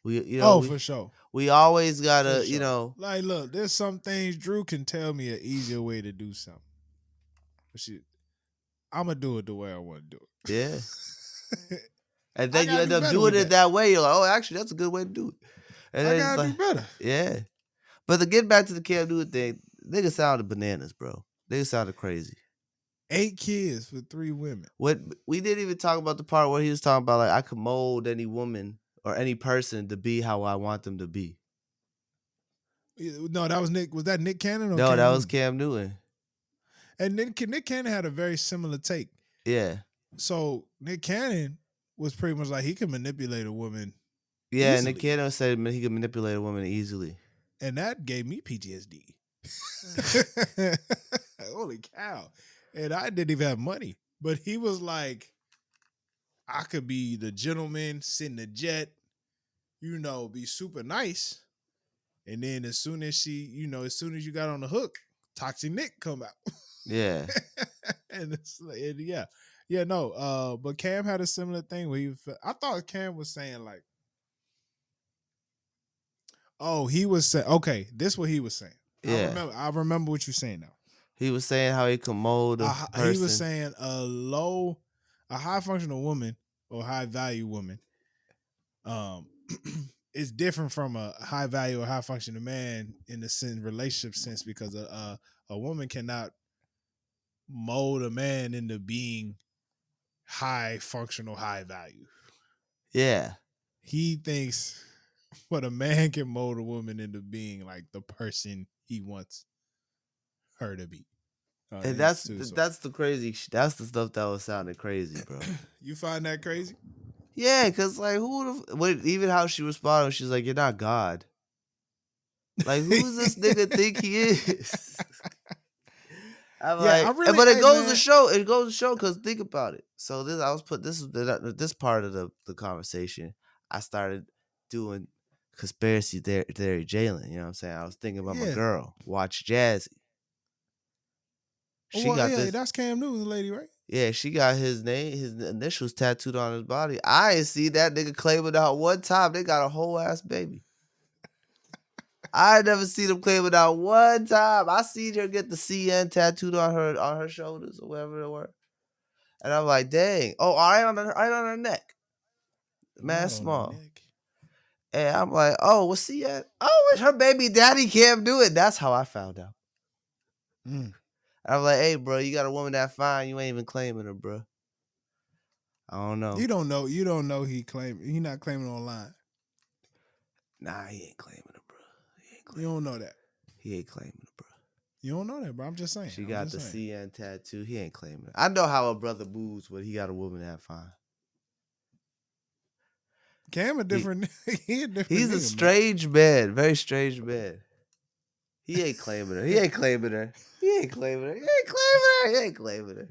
We you know Oh, we for sure. we always For gotta sure. Like, look, there's some things Drew can tell me an easier way to do something. But shit, I'm gonna do it the way I want to do yeah. it. And I then you gotta end do up better doing with it that. that way. You're like, oh, actually, that's a good way to do it. And I then it's gotta like, do better. yeah. But to get back to the Cam Newton thing, niggas sounded bananas, bro. Niggas sounded crazy. 8 kids for 3 women. What we didn't even talk about the part where he was talking about like I could mold any woman or any person to be how I want them to be. No, that was Nick. Was that Nick Cannon or No, Cam that was Newton? Cam Newton. And Nick Cannon had a very similar take. Yeah. So Nick Cannon was pretty much like he could manipulate a woman Yeah, and the easily, kid said he could manipulate a woman easily. and that gave me PTSD. Holy cow! And I didn't even have money, but he was like, I could be the gentleman, sit in the jet, be super nice, and then as soon as as soon as you got on the hook, Toxic Nick come out. Yeah. And it's like, yeah, yeah, no. But Cam had a similar thing where I thought Cam was saying like, oh, he was saying, okay, this is what he was saying. Yeah. I remember what you're saying now. He was saying how he could mold a He was person. saying a high functional woman or high value woman, um, is different from a high value or high functioning man in the relationship sense because a woman cannot mold a man into being high functional, high value. Yeah. He thinks what a man can mold a woman into being like the person he wants her to be. And It's too so. that's the crazy that's the stuff that was sounding crazy, bro. You find that crazy? Yeah, cause like even how she responded, she's like, "You're not God." Like, who does this nigga think he is? I'm Yeah, I like, really, but it hey goes to man, show. It goes to show because think about it. So this is this part of the conversation. I started doing conspiracy theory, Jalen. You know what I'm saying? I was thinking about my yeah. girl, watch Jazzy. She Well, got yeah, this. that's Cam Newton's lady, right? Yeah, she got his initials tattooed on his body. I ain't see that nigga claim it out one time. They got a whole ass baby. I ain't never seen them claim it out one time. I seen her get the CN tattooed on her shoulders or whatever it were. And I'm like, dang. Oh, right on her neck. Man, Not on the small. neck. And I'm like, oh, what's she at? Oh, it's her baby daddy can't do it. That's how I found out. Mm. I'm like, hey, bro, you got a woman that fine. You ain't even claiming her, bro. I don't know. You don't know. You don't know he claim. He not claiming online. Nah, he ain't claiming her, bro. He ain't You claiming don't her. know that. He ain't claiming her, bro. You don't know that, bro. I'm just saying. She I'm got just the saying. CN tattoo. He ain't claiming her. I know how a brother moves when he got a woman that fine. Cam a different. He a different He's a nigga, man. strange man. Very strange man. He ain't claiming her. He ain't claiming her. He ain't claiming her. He ain't claiming her. He ain't claiming her.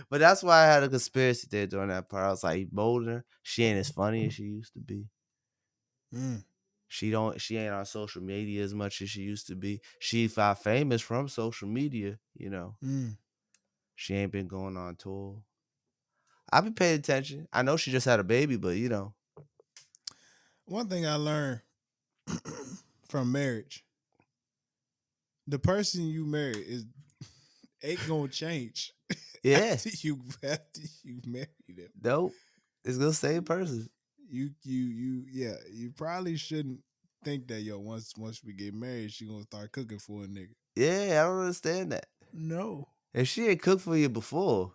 But that's why I had a conspiracy there during that part. I was like, he molding her. She ain't as funny as she used to be. Mm. She ain't on social media as much as she used to be. She got famous from social media, you know. Mm. She ain't been going on tour. I be paying attention. I know she just had a baby, but you know. One thing I learned from marriage: the person you marry is ain't gonna change Yeah. after you marry them. Nope. It's the same person. You probably shouldn't think that once we get married, she gonna start cooking for a nigga. Yeah, I don't understand that. No, If she ain't cooked for you before,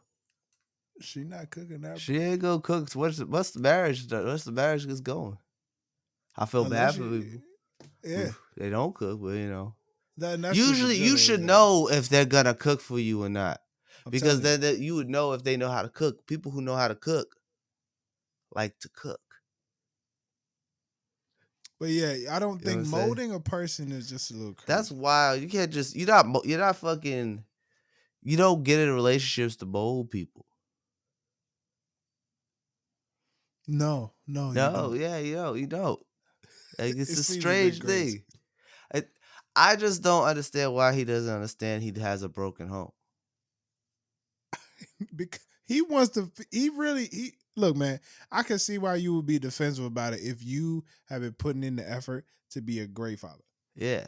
she not cooking that she ain't gonna cook. What's the marriage? What's the marriage is going? I feel unless bad for you. people who Yeah, they don't cook, but you know. that's just a Usually, you general should example. know if they're gonna cook for you or not, I'm because telling you. then you would know if they know how to cook. People who know how to cook like to cook. But yeah, I don't You know what think I'm saying? molding a person is just a little That's crazy. wild. You can't just you're not fucking. You don't get in relationships to mold people. No, you No, don't. yeah, you don't. Like it's It a seems a bit strange crazy. thing. I, I just don't understand why he doesn't understand he has a broken home. Because he wants to. He really. He look, man. I can see why you would be defensive about it if you have been putting in the effort to be a great father. Yeah,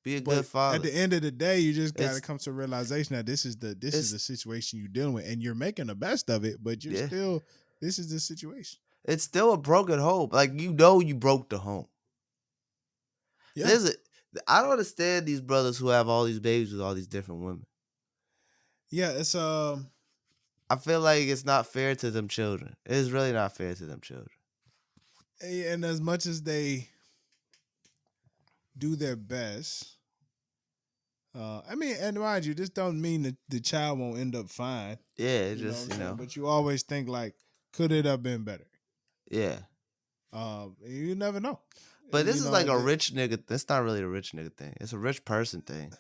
be a good But at father. the end of the day, you just got to It's come to a realization that this is the it's situation you're dealing with, and you're making the best of it. But you're yeah, still this is the situation. it's still a broken home. Like you know, you broke the home. Yeah, There's a I don't understand these brothers who have all these babies with all these different women. yeah. It's I feel like it's not fair to them children. It's really not fair to them children. and as much as they do their best, I mean, and mind you, this don't mean that the child won't end up fine. Yeah, it You know what I'm just saying? But you always think like, could it have been better? yeah. You never know. But this You is know, like a rich nigga. That's not really a rich nigga thing. It's a rich person thing.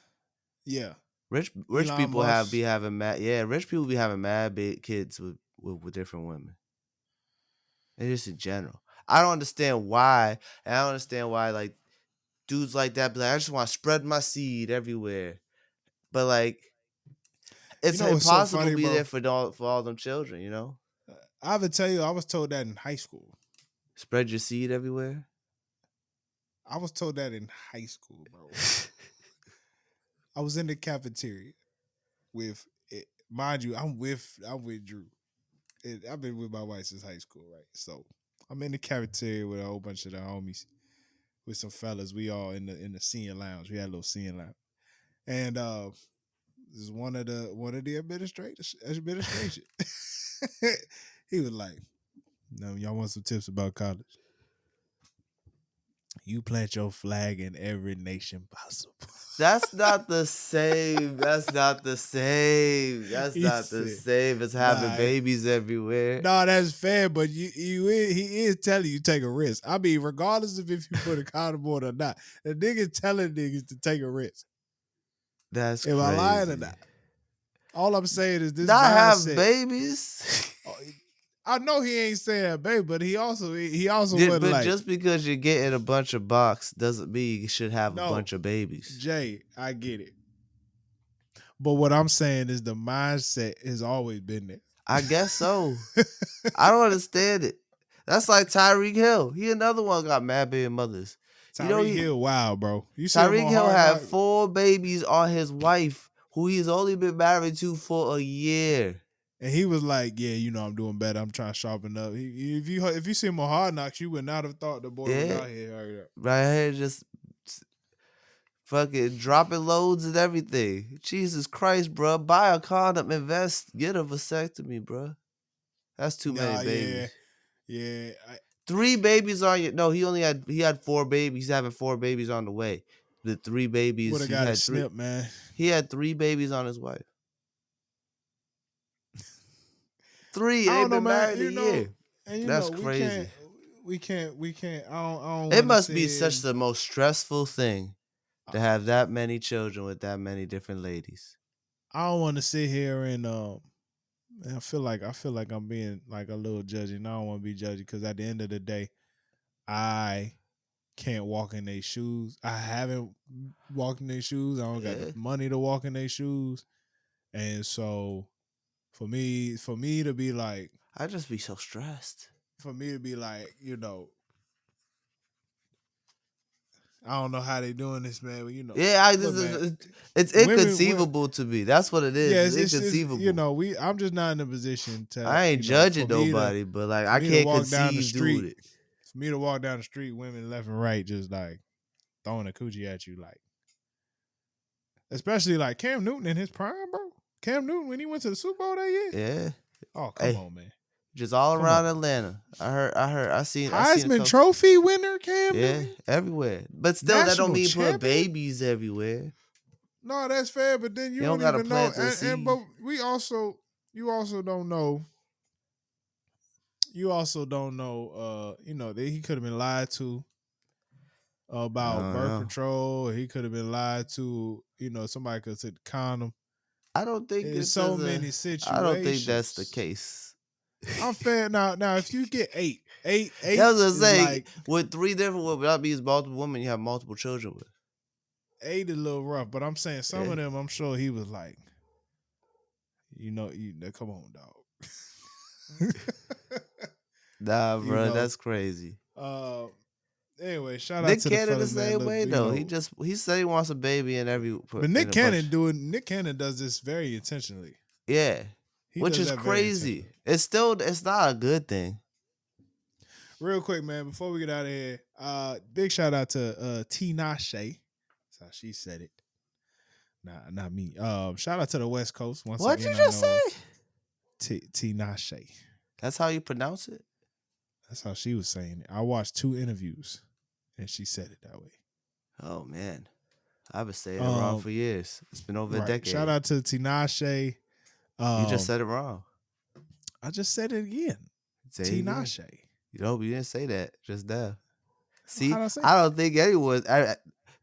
yeah. Rich Elon people be Musk. having mad rich people be having mad big kids with different women. And just in general. I don't understand why. And I don't understand why like dudes like that be like, I just want to spread my seed everywhere. But like You it's know what's so impossible to funny, be there bro? for all them children, you know? I would tell you, I was told that in high school. Spread your seed everywhere. I was told that in high school, bro. I was in the cafeteria with, mind you, I'm with Drew. I've been with my wife since high school, right? So I'm in the cafeteria with a whole bunch of the homies, with some fellas. We all in the senior lounge. We had a little senior lounge, and this is one of the administration. He was like, "No, y'all want some tips about college? You plant your flag in every nation possible." That's not the same. That's not the same. That's He not the said, same as having "Nah, babies everywhere. no, that's fair, but he is telling you take a risk. I mean, regardless of if you put a condom on or not, the nigga telling niggas to take a risk. That's Am I lying or crazy. not? All I'm saying is this Not have mindset. babies. oh, I know he ain't saying baby, but he also went But like, just because you're getting a bunch of bucks doesn't mean you should have a no, bunch of babies. Jay, I get it. But what I'm saying is the mindset has always been I guess so. there. I don't understand it. That's like Tyreek Hill. He another one got mad baby mothers. You know Tyreek Hill, wow, bro. You see him Tyreek on Hill Hard had Knock? 4 babies on his wife who he's only been married to for a year. And he was like, "Yeah, I'm doing better. I'm trying to sharpen up." If you see him on Hard Knocks, you would not have thought the boy was Yeah, out here. right here just fucking dropping loads and everything. Jesus Christ, bro. Buy a condom, invest, get a vasectomy, bro. That's too many Nah, yeah, babies. yeah. 3 babies on your no, he had 4 babies. He's having 4 babies on the way. The 3 Would babies, have got it snipped, man. he had 3 babies on his wife. 3, I they've don't know, been man. married a year. And That's crazy. we can't. I don't It want to must be say. such the most stressful thing to have that many children with that many different ladies. I don't want to sit here and I feel like I'm being like a little judgy, and I don't want to be judgy because at the end of the day, I can't walk in their shoes. I haven't walked in their shoes. I don't got the Yeah. money to walk in their shoes, and so for me to be like, I'd just be so stressed. I don't know how they doing this, man. But Yeah, look, man, it's women, inconceivable to me. That's what it is. yeah, It's inconceivable. I'm just not in a position to, I ain't for judging me to nobody, but like for I me to can't walk down the conceive doing street, it. women left and right just like throwing a coochie at you, like especially like Cam Newton in his prime, bro. Cam Newton when he went to the Super Bowl that year. Yeah. Oh, come Hey, on, man. just all Come around on. Atlanta. I seen a Heisman couple. Trophy winner Cam Yeah, Newton. everywhere. But still, that don't National mean put champion. babies everywhere. No, that's fair, but then you You don't don't gotta even know. plant the But seed. you also don't know. You also don't know. That he could have been lied to I about don't birth know. control. He could have been lied to. Somebody could have said condom. I don't think There's it's so as many I don't think that's the situations. case. I'm fair now. Now, if you get eight Yeah, I was gonna is say like with 3 different women, that means multiple women you have multiple children with. eight is a little rough. But I'm saying some Yeah. of them, I'm sure he was like, come on, dog. Nah, you bro, know. that's crazy. Uh, anyway, shout out Nick to the Cannon the fellas, man. same Look, way though. He said he wants a baby in but in a bunch. Nick Cannon does this very intentionally. Yeah, He which does is that very crazy. intentionally. It's not a good thing. Real quick, man, before we get out of here, big shout out to Tinashe. That's how she said it. Nah, not me. Shout out to the West Coast once What'd you again. I just know say? Tinashe. That's how you pronounce it. That's how she was saying it. I watched 2 interviews, and she said it that way. Oh man, I've been saying it wrong for years. It's been over a Right. Shout decade. out to Tinashe. You just said it wrong. I just said it again. Say it again. Tinashe. You didn't say that just now. See, How'd I say I don't think anyone.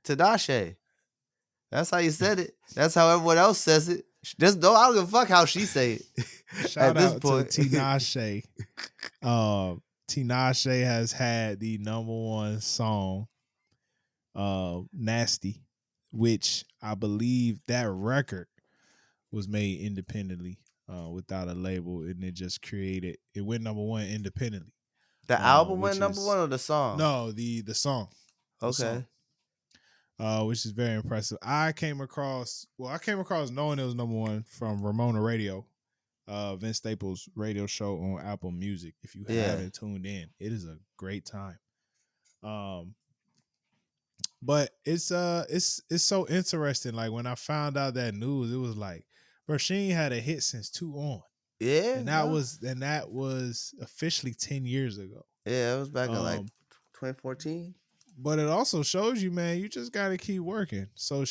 Tinashe. That's how you said it. That's how everyone else says it. Just don't. I don't give a fuck how she say it. Shout At this out to point, Tinashe. Tinashe has had the number 1 song, "Nasty," which I believe that record was made independently, without a label, and it just created. It went number 1 independently. the album went Which number is 1 or the song? no the song, Okay. which is very impressive. I came across knowing it was number 1 from Ramona Radio. Vince Staples' radio show on Apple Music. If you Yeah. haven't tuned in, it is a great time. But it's so interesting. Like when I found out that news, it was like, bro, she ain't had a hit since 2 on. Yeah. And that was officially 10 years ago. Yeah, it was back in like Um, 2014. But it also shows you, man, you just gotta keep working. So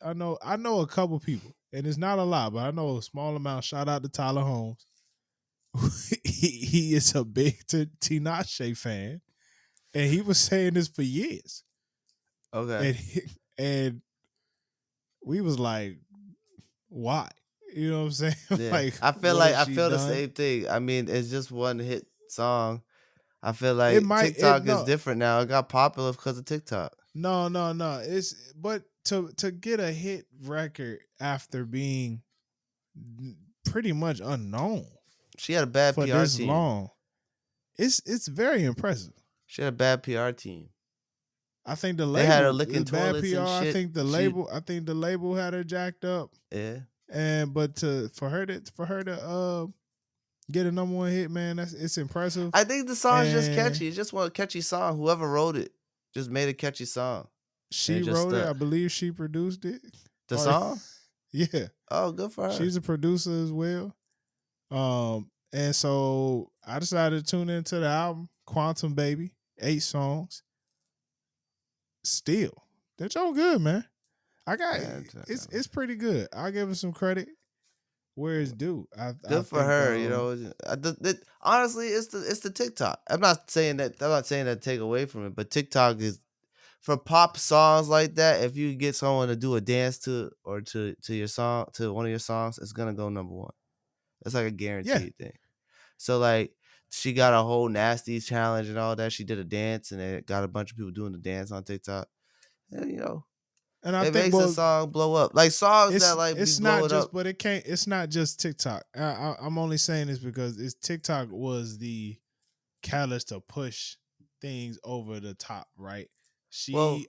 I know a couple people, and it's not a lot, but I know a small amount. Shout out to Tyler Holmes. he is a big Tinashe fan, and he was saying this for years. Okay. And we was like, why? You know what I'm saying? Yeah. Like, I feel what has I she feel the done? same thing. I mean, it's just one hit song. I feel It like might TikTok is no different now. It got popular because of TikTok. no. It's but to get a hit record after being pretty much unknown She had a bad for PR this team. long, it's very impressive. She had a bad PR team. I think the They had her label licking is bad toilets PR. and I shit. think the label had her jacked up. Yeah. But for her to get a number 1 hit, man, it's impressive. I think the song's just And catchy. It's just one catchy song. Whoever wrote it just made a catchy song. And she it just wrote it. stuck. I believe she produced it. The song? Yeah. Oh, good for her. She's a producer as well. And so I decided to tune into the album, Quantum Baby, 8 songs. Still, that's all good, man. It's pretty good. I'll give it some credit where it's due. I Good for think, her, you know. Honestly, it's the TikTok. I'm not saying that to take away from it, but TikTok is for pop songs like that. If you get someone to do a dance to or to your song, to one of your songs, it's gonna go number 1. It's like a yeah. guaranteed thing. So like she got a whole nasty challenge and all that. She did a dance and it got a bunch of people doing the dance on TikTok. And you know, And I it think, makes a song blow up. Like songs that like be it's not blowing just, up. but it can't. It's not just TikTok. I'm only saying this because TikTok was the catalyst to push things over the top, right? Well,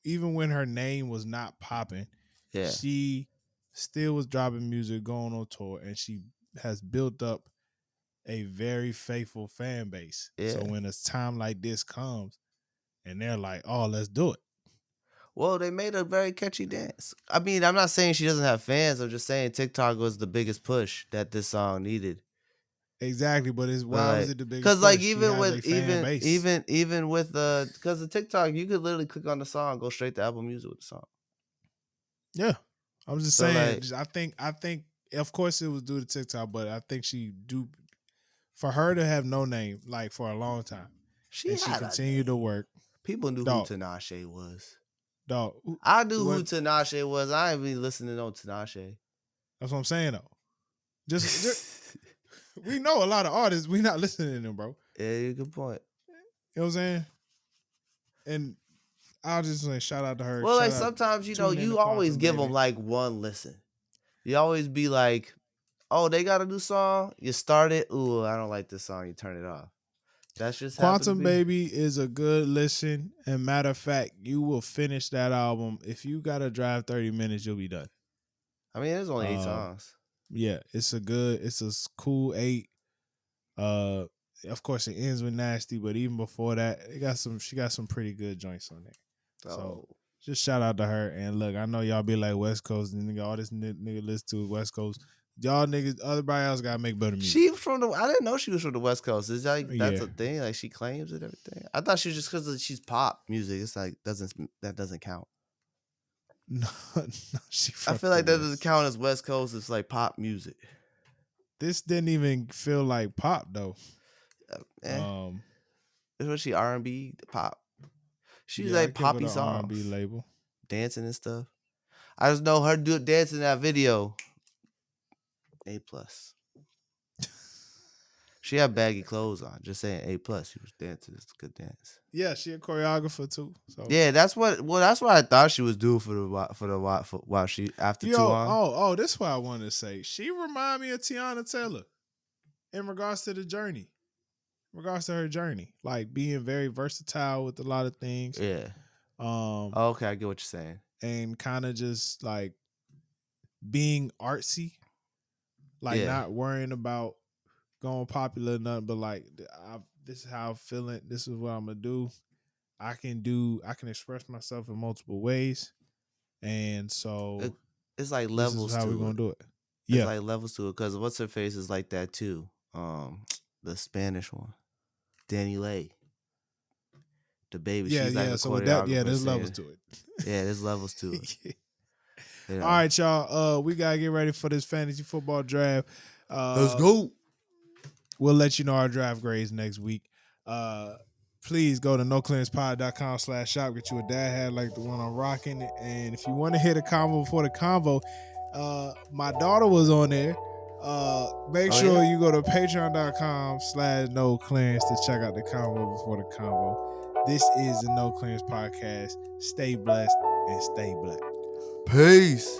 Even when her name was not popping, yeah. she still was dropping music, going on tour, and she has built up a very faithful fan base. Yeah. So when a time like this comes, and they're like, "Oh, let's do it." Well, they made a very catchy dance. I mean, I'm not saying she doesn't have fans. I'm just saying TikTok was the biggest push that this song needed. Exactly, but But why was like, it the biggest cause push? like She has a fan base. even with cause the TikTok, you could literally click on the song, go straight to Apple Music with the song. Yeah, I'm just So saying. like, I think, of course, it was due to TikTok, but I think for her to have no name like for a long time, she and she had a continued to name. work. People knew Dog, who Tinashe was. dog. I knew who What? Tinashe was. I ain't been listening to no Tinashe. That's what I'm saying though. Just we know a lot of artists. We not listening to them, bro. Yeah, good point. You know what I'm saying? And I'll just say shout out to her. Well, Shout like out, sometimes tune in to you always Quantum give them Baby. like one listen. You always be like, oh, they got a new song. You start it. Ooh, I don't like this song. You turn it off. That's just happened to Quantum be. Baby is a good listen. And matter of fact, you will finish that album. If you gotta drive 30 minutes, you'll be done. I mean, there's only 8 songs. Yeah, it's a cool 8. Of course it ends with Nasty, but even before that, she got some pretty good joints on there. Oh. So just shout out to her. And look, I know y'all be like West Coast and all this nigga listen to West Coast. Y'all niggas, everybody else gotta make better music. She from I didn't know she was from the West Coast. Is that's Yeah. a thing? Like she claims it, everything. I thought she was just because she's pop music. It's like that doesn't count. No, I feel like that doesn't count as West Coast. It's like pop music. This didn't even feel like pop though. Is what she R&B pop. She's I like give it poppy an songs, R&B label, dancing and stuff. I just know her dancing in that video. A+. She had baggy clothes on. Just saying A+. She was dancing. It's a good dance. Yeah, she a choreographer too. So yeah, that's what I thought she was doing for while she after too long. This is what I wanted to say. She remind me of Tiana Taylor in regards to the journey. In regards to her journey, like being very versatile with a lot of things. Yeah. Okay, I get what you're saying. And kind of just like being artsy, like not worrying about going popular or nothing, but like this is how I'm feeling. This is what I'm gonna do. I can express myself in multiple ways, and so it's like levels. This is how we're gonna do it. It's like levels to it because what's her face is like that too. The Spanish one, Danny Lay, the baby. Yeah, she's like a so with that, there's singer. levels to it. Yeah, there's levels to it. You know. All right, y'all. We gotta get ready for this fantasy football draft. Let's go. We'll let you know our draft grades next week. Please go to noclearancepod.com/shop. Get you a dad hat like the one I'm rocking. And if you want to hit a combo before the convo, my daughter was on there. Make sure you go to patreon.com/noclearance to check out the combo before the convo. This is the No Clearance Podcast. Stay blessed and stay black. Peace.